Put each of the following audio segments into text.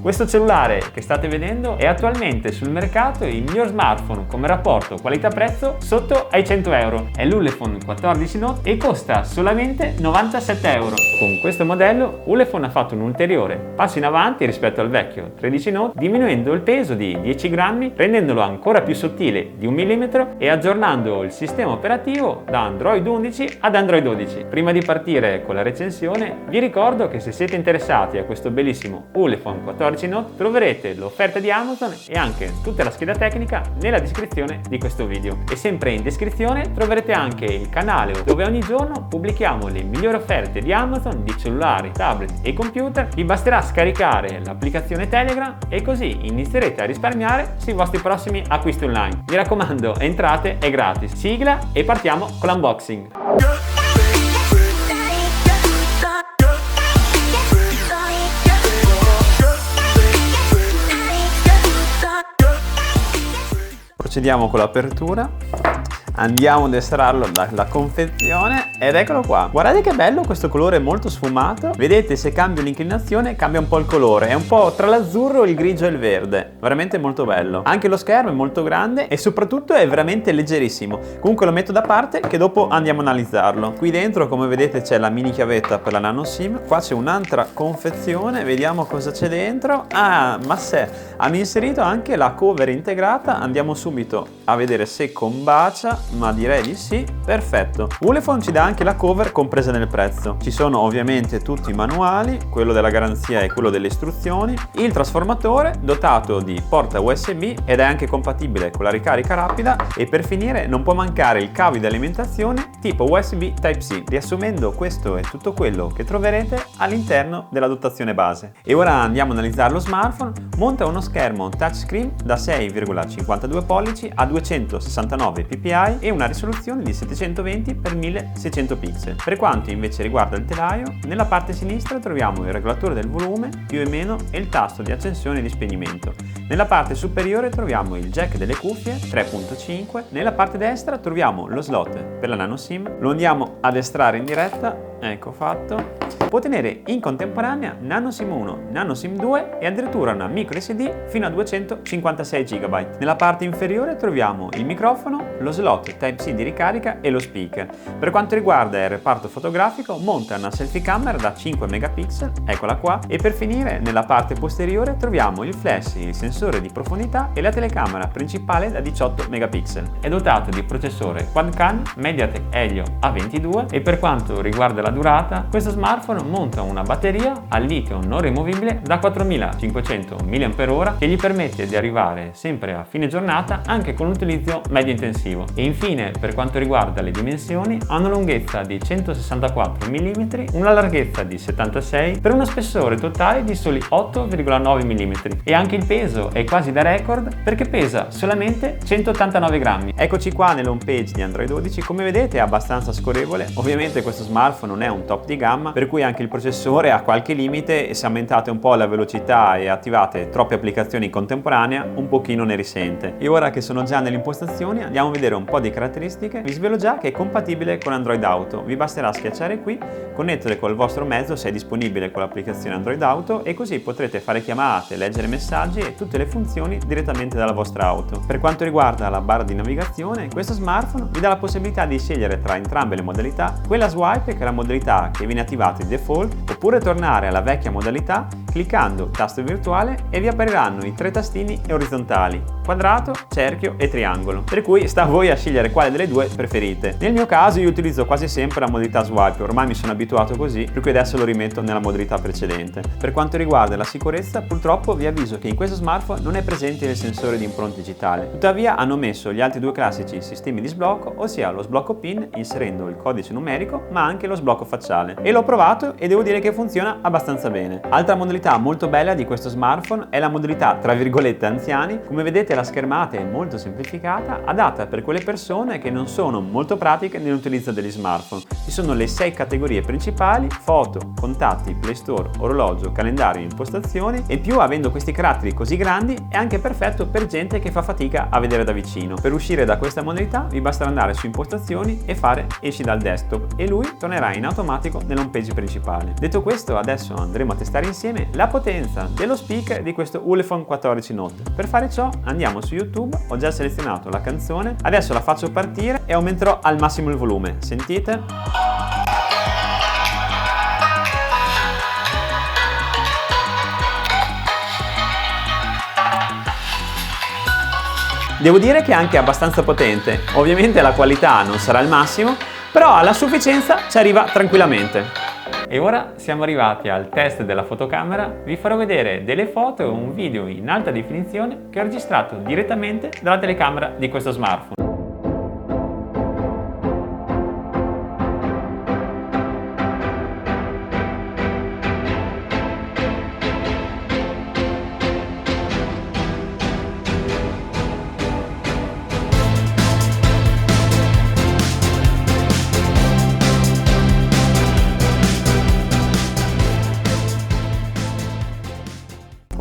Questo cellulare che state vedendo è attualmente sul mercato il miglior smartphone come rapporto qualità-prezzo sotto ai 100 euro. È l'Ulefone 14 Note e costa solamente 97 euro. Con questo modello Ulefone ha fatto un ulteriore passo in avanti rispetto al vecchio 13 Note, diminuendo il peso di 10 grammi, rendendolo ancora più sottile di 1 mm e aggiornando il sistema operativo da Android 11 ad Android 12. Prima di partire con la recensione, vi ricordo che se siete interessati a questo bellissimo Ulefone 14 Note troverete l'offerta di Amazon e anche tutta la scheda tecnica nella descrizione di questo video. E sempre in descrizione troverete anche il canale dove ogni giorno pubblichiamo le migliori offerte di Amazon di cellulari, tablet e computer. Vi basterà scaricare l'applicazione Telegram e così inizierete a risparmiare sui vostri prossimi acquisti online. Mi raccomando, entrate, è gratis. Sigla e partiamo con l'unboxing. Procediamo con l'apertura, andiamo ad estrarlo dalla confezione ed eccolo qua. Guardate che bello questo colore molto sfumato, vedete se cambio l'inclinazione cambia un po' il colore, è un po' tra l'azzurro, il grigio e il verde, veramente molto bello. Anche lo schermo è molto grande e soprattutto è veramente leggerissimo. Comunque lo metto da parte che dopo andiamo a analizzarlo. Qui dentro come vedete c'è la mini chiavetta per la nano SIM, qua c'è un'altra confezione, vediamo cosa c'è dentro. Ah, ma se hanno inserito anche la cover integrata, andiamo subito a vedere se combacia, ma direi di sì. Perfetto. Ulefone ci dà anche la cover compresa nel prezzo. Ci sono ovviamente tutti i manuali, quello della garanzia e quello delle istruzioni, il trasformatore dotato di porta USB ed è anche compatibile con la ricarica rapida e per finire non può mancare il cavo di alimentazione tipo USB Type-C. Riassumendo, questo è tutto quello che troverete all'interno della dotazione base. E ora andiamo ad analizzare lo smartphone. Monta uno schermo touchscreen da 6,52 pollici a 269 ppi e una risoluzione di 720 x 1600 pixel. Per quanto invece riguarda il telaio, nella parte sinistra troviamo il regolatore del volume, più e meno, e il tasto di accensione e di spegnimento. Nella parte superiore troviamo il jack delle cuffie 3.5, nella parte destra troviamo lo slot per la nano SIM. Lo andiamo ad estrarre in diretta, ecco fatto. Può tenere in contemporanea nano SIM 1, nano SIM 2 e addirittura una micro SD fino a 256 GB. Nella parte inferiore troviamo il microfono, lo slot Type-C di ricarica e lo speaker. Per quanto riguarda il reparto fotografico, monta una selfie camera da 5 megapixel, eccola qua, e per finire nella parte posteriore troviamo il flash, il sensore di profondità e la telecamera principale da 18 megapixel. È dotato di processore quad-core MediaTek Helio A22 e per quanto riguarda la durata, questo smartphone monta una batteria al litio non rimovibile da 4500 mAh che gli permette di arrivare sempre a fine giornata anche con l'utilizzo medio intensivo. E infine, per quanto riguarda le dimensioni, ha una lunghezza di 164 mm, una larghezza di 76 per uno spessore totale di soli 8,9 mm e anche il peso è quasi da record perché pesa solamente 189 grammi. Eccoci qua nell'home page di Android 12, come vedete è abbastanza scorrevole. Ovviamente questo smartphone non è un top di gamma, per cui anche il processore ha qualche limite e se aumentate un po' la velocità e attivate troppe applicazioni in contemporanea un pochino ne risente. E ora che sono già nelle impostazioni andiamo a vedere un po' di caratteristiche. Vi svelo già che è compatibile con Android Auto, vi basterà schiacciare qui, connettere col vostro mezzo se è disponibile con l'applicazione Android Auto e così potrete fare chiamate, leggere messaggi e tutte le funzioni direttamente dalla vostra auto. Per quanto riguarda la barra di navigazione, questo smartphone vi dà la possibilità di scegliere tra entrambe le modalità, quella swipe che è la modalità che viene attivata di default, oppure tornare alla vecchia modalità cliccando tasto virtuale e vi appariranno i tre tastini orizzontali, quadrato, cerchio e triangolo, per cui sta a voi a scegliere quale delle due preferite. Nel mio caso io utilizzo quasi sempre la modalità swipe, ormai mi sono abituato così, per cui adesso lo rimetto nella modalità precedente. Per quanto riguarda la sicurezza, purtroppo vi avviso che in questo smartphone non è presente il sensore di impronta digitale, tuttavia hanno messo gli altri due classici sistemi di sblocco, ossia lo sblocco PIN inserendo il codice numerico ma anche lo sblocco facciale, e l'ho provato e devo dire che funziona abbastanza bene. Altra modalità molto bella di questo smartphone è la modalità tra virgolette anziani. Come vedete la schermata è molto semplificata, adatta per quelle persone che non sono molto pratiche nell'utilizzo degli smartphone. Ci sono le 6 categorie principali: foto, contatti, Play Store, orologio, calendario, impostazioni, e in più avendo questi caratteri così grandi è anche perfetto per gente che fa fatica a vedere da vicino. Per uscire da questa modalità vi basterà andare su impostazioni e fare esci dal desktop e lui tornerà in automatico nell'home page principale. Detto questo, adesso andremo a testare insieme la potenza dello speaker di questo Ulefone 14 Note. Per fare ciò andiamo su YouTube, ho già selezionato la canzone, adesso la faccio partire e aumenterò al massimo il volume. Sentite? Devo dire che è anche abbastanza potente, ovviamente la qualità non sarà il massimo, però alla sufficienza ci arriva tranquillamente. E ora siamo arrivati al test della fotocamera, vi farò vedere delle foto e un video in alta definizione che ho registrato direttamente dalla telecamera di questo smartphone.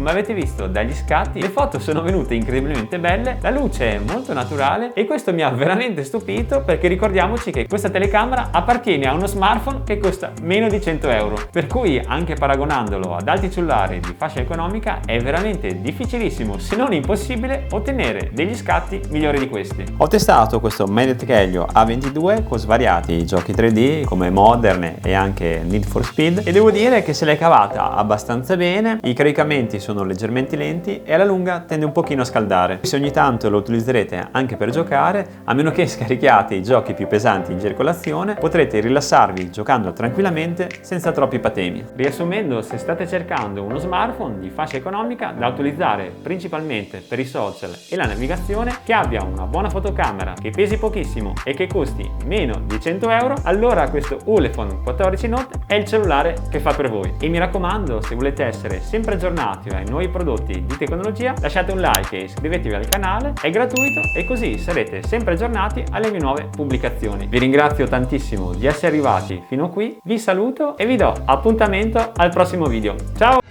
Come avete visto dagli scatti, le foto sono venute incredibilmente belle, la luce è molto naturale e questo mi ha veramente stupito, perché ricordiamoci che questa telecamera appartiene a uno smartphone che costa meno di 100 euro, per cui anche paragonandolo ad altri cellulari di fascia economica è veramente difficilissimo, se non impossibile, ottenere degli scatti migliori di questi. Ho testato questo Mediatek Helio A22 con svariati giochi 3D come Modern e anche Need for Speed e devo dire che se l'è cavata abbastanza bene, i caricamenti sono leggermente lenti e alla lunga tende un pochino a scaldare. Se ogni tanto lo utilizzerete anche per giocare, a meno che scarichiate i giochi più pesanti in circolazione, potrete rilassarvi giocando tranquillamente senza troppi patemi. Riassumendo, se state cercando uno smartphone di fascia economica da utilizzare principalmente per i social e la navigazione, che abbia una buona fotocamera, che pesi pochissimo e che costi meno di 100 euro, allora questo Ulefone 14 Note è il cellulare che fa per voi. E mi raccomando, se volete essere sempre aggiornati ai nuovi prodotti di tecnologia, lasciate un like e iscrivetevi al canale, è gratuito e così sarete sempre aggiornati alle mie nuove pubblicazioni. Vi ringrazio tantissimo di essere arrivati fino qui, vi saluto e vi do appuntamento al prossimo video. Ciao!